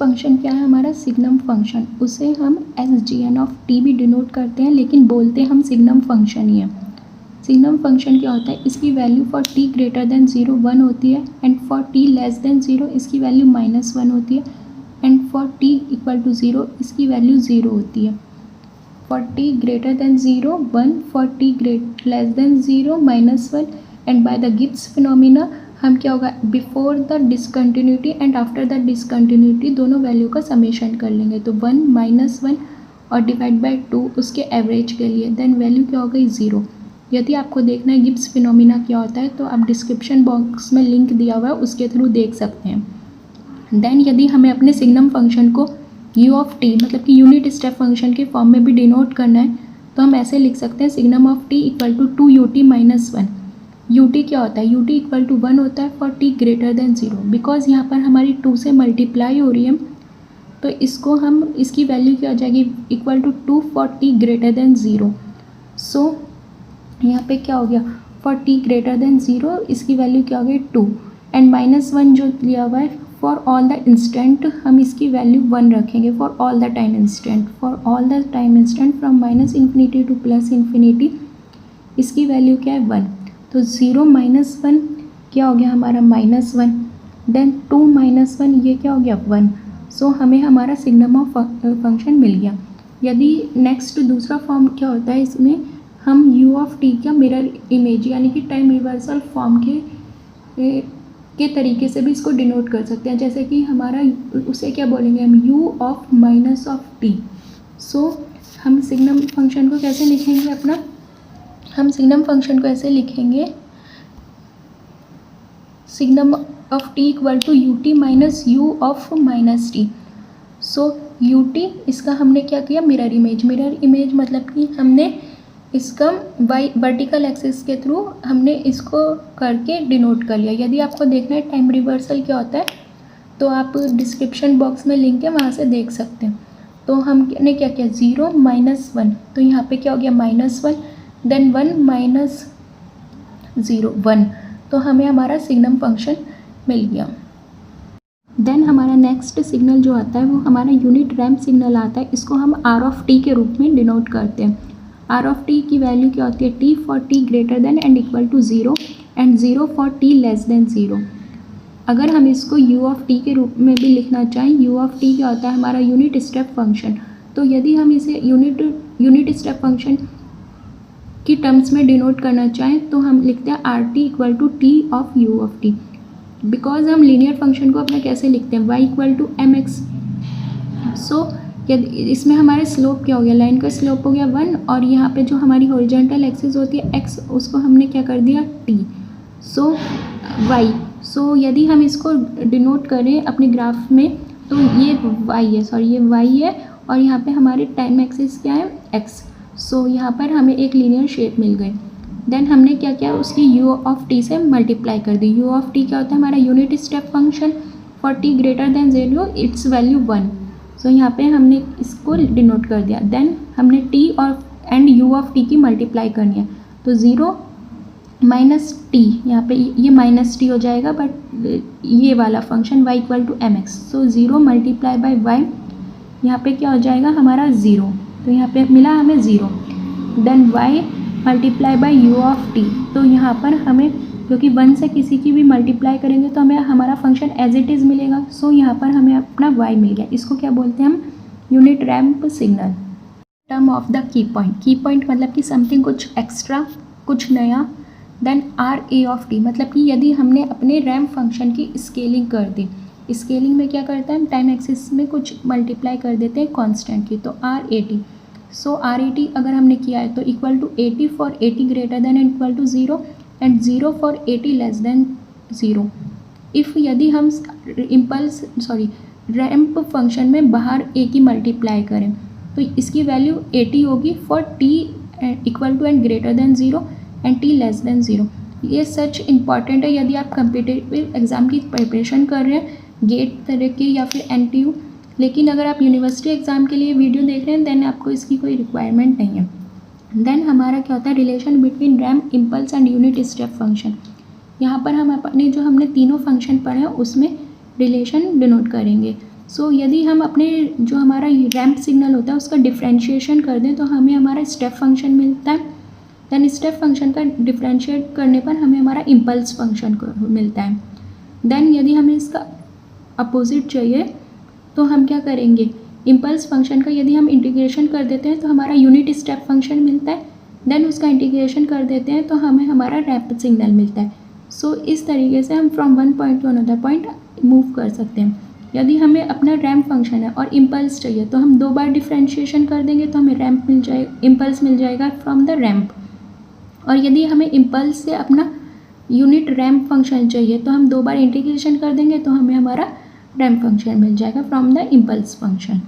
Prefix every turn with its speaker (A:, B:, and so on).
A: Function क्या है हमारा, सिग्नम फंक्शन, उसे हम SGN भी डिनोट करते हैं, लेकिन बोलते हम सिग्नम फंक्शन ही है। सिग्नम फंक्शन क्या होता है, इसकी value for t greater than 0 1 होती है, and for t less than 0 इसकी वैल्यू -1 होती है, and for t equal to 0 इसकी वैल्यू 0 होती है। For t greater than 0 1, for t less than 0 -1, and by the Gibbs phenomena हम क्या होगा, before the discontinuity and after the discontinuity दोनों वैल्यू का समेशन कर लेंगे, तो 1 -1 और डिवाइड बाय 2 उसके एवरेज के लिए, देन वैल्यू क्या हो गई 0। यदि आपको देखना है गिब्स फिनोमिना क्या होता है तो आप डिस्क्रिप्शन बॉक्स में लिंक दिया हुआ है उसके थ्रू देख सकते हैं। देन यदि हमें अपने सिग्नम फंक्शन को u(t) मतलब कि यूनिट स्टेप फंक्शन के फॉर्म में भी डिनोट करना है तो हम ऐसे लिख सकते हैं signum of t equal to 2ut - 1। ut क्या होता है, ut इक्वल टू 1 होता है for t greater than 0। Because यहाँ पर हमारी 2 से मल्टीप्लाई हो रही है तो इसको हम इसकी वैल्यू क्या हो जाएगी, equal to 2 for t greater than 0। So यहाँ पे क्या हो गया, फॉर t ग्रेटर देन 0 इसकी वैल्यू क्या हो गई 2, एंड -1 जो लिया हुआ है फॉर ऑल द इंस्टेंट हम इसकी वैल्यू 1 रखेंगे, for all the time instant, for all the time instant from -∞ to +∞ इसकी वैल्यू क्या है 1। तो 0 -1 क्या हो गया हमारा -1, देन 2 -1 ये क्या हो गया 1। सो हमें हमारा सिग्नम ऑफ फंक्शन मिल गया। यदि नेक्स्ट दूसरा फॉर्म क्या होता है, इसमें हम u(t) का मिरर इमेज यानी कि टाइम रिवर्सल फॉर्म के तरीके से भी इसको डिनोट कर सकते हैं, जैसे कि हमारा उसे क्या बोलेंगे हम u(-t). सो हम सिग्नम फंक्शन को कैसे लिखेंगे अपना, हम सिग्नम फंक्शन को ऐसे लिखेंगे signum of t equal to ut - u(-t). So ut इसका हमने क्या किया, मिरर इमेज मतलब कि हमने इसका वर्टिकल एक्सिस के थ्रू हमने इसको करके डिनोट कर लिया। यदि आपको देखना है टाइम रिवर्सल क्या होता है तो आप डिस्क्रिप्शन बॉक्स में लिंक है वहाँ से देख सकते हैं। तो हमने क्या किया 0 -1, तो यहाँ पे क्या हो गया -1, देन 1 - 0 1, तो हमें हमारा सिग्नम फंक्शन मिल गया। देन हमारा नेक्स्ट सिग्नल जो आता है वो हमारा यूनिट रैम्प सिग्नल आता है, इसको हम r(t) के रूप में डिनोट करते हैं। r(t) की वैल्यू क्या होती है, t for t greater than and equal to 0 and 0 for t less than 0। अगर हम इसको u(t) के रूप में भी लिखना चाहें, u(t) क्या होता है हमारा यूनिट स्टेप फंक्शन, तो यदि हम इसे यूनिट स्टेप फंक्शन की टर्म्स में डिनोट करना चाहें तो हम लिखते हैं rt equal to t of u(t). Because हम लीनियर फंक्शन को अपना कैसे लिखते हैं, y equal to mx। So यदि इसमें हमारे स्लोप क्या हो गया, लाइन का स्लोप हो गया 1, और यहाँ पे जो हमारी हॉरिजॉन्टल एक्सिस होती है x, उसको हमने क्या कर दिया t, सो y। सो यदि हम इसको डिनोट करें अपने ग्राफ में तो ये y है, ये y है, और यहाँ पे हमारे टाइम एक्सिस क्या है x। सो यहाँ पर हमें एक लीनियर शेप मिल गई। देन हमने क्या किया, उसकी u(t) से मल्टीप्लाई कर दी। u(t) क्या होता है हमारा unit step function for t greater than 0 it's value 1। सो यहाँ पे हमने इसको डिनोट कर दिया। देन हमने t और एंड u(t) की मल्टीप्लाई करनी है, तो 0 -t, यहाँ पे ये -t हो जाएगा, बट ये वाला function y equal to mx। So 0 multiply by y, यहाँ पे क्या हो जाएगा हमारा 0, तो यहाँ पे मिला हमें 0। Then y multiply by u(t), तो यहाँ पर हमें क्योंकि 1 से किसी की भी मल्टीप्लाई करेंगे तो हमें हमारा फंक्शन एज इट इज़ मिलेगा। सो यहाँ पर हमें अपना y मिल गया। इसको क्या बोलते हैं हम, unit ramp signal. Term of the key point मतलब कि समथिंग कुछ एक्स्ट्रा, कुछ नया। देन r(a)(t) मतलब कि यदि हमने अपने रैम्प फंक्शन की स्केलिंग कर दी, स्केलिंग में क्या करते हैं हम टाइम एक्सिस में कुछ मल्टीप्लाई कर देते हैं कांस्टेंट की, तो r(a)t। सो r(a)t अगर हमने किया है तो equal to 80 for 80 greater than and equal to 0 and 0 for 80 less than 0। If यदि हम रैम्प फंक्शन में बाहर a की मल्टीप्लाई करें तो इसकी वैल्यू 80 होगी for t equal to and greater than 0 and t less than 0। ये सच इम्पॉर्टेंट है यदि आप कम्पिटिटिव एग्ज़ाम की प्रिपरेशन कर रहे हैं, गेट तरह की या फिर NTU, लेकिन अगर आप यूनिवर्सिटी एग्ज़ाम के लिए वीडियो देख रहे हैं देन आपको इसकी कोई रिक्वायरमेंट नहीं है। देन हमारा क्या होता है, relation between ramp, impulse and unit step function. यहाँ पर हम अपने जो हमने तीनों फंक्शन पढ़े हैं उसमें रिलेशन डिनोट करेंगे। सो यदि हम अपने जो हमारा रैंप सिग्नल होता है उसका डिफ्रेंशिएशन कर दें तो हमें हमारा स्टेप फंक्शन मिलता है। देन स्टेप फंक्शन का डिफ्रेंशिएट करने पर हमें हमारा इम्पल्स फंक्शन मिलता है। देन यदि हमें इसका अपोजिट चाहिए तो हम क्या करेंगे, इम्पल्स फंक्शन का यदि हम इंटीग्रेशन कर देते हैं तो हमारा यूनिट स्टेप फंक्शन मिलता है। देन उसका इंटीग्रेशन कर देते हैं तो हमें हमारा रैंप सिग्नल मिलता है। सो इस तरीके से हम from one point two another point move कर सकते हैं। यदि हमें अपना रैंप फंक्शन है और इम्पल्स चाहिए तो हम 2 बार डिफ्रेंशिएशन कर देंगे तो हमें रैंप मिल जाए, इम्पल्स मिल जाएगा फ्रॉम द रैंप। और यदि हमें इम्पल्स से अपना यूनिट रैंप फंक्शन चाहिए तो हम 2 बार इंटीग्रेशन कर देंगे तो हमें हमारा रैंप फंक्शन मिल जाएगा फ्रॉम द इम्पल्स फंक्शन।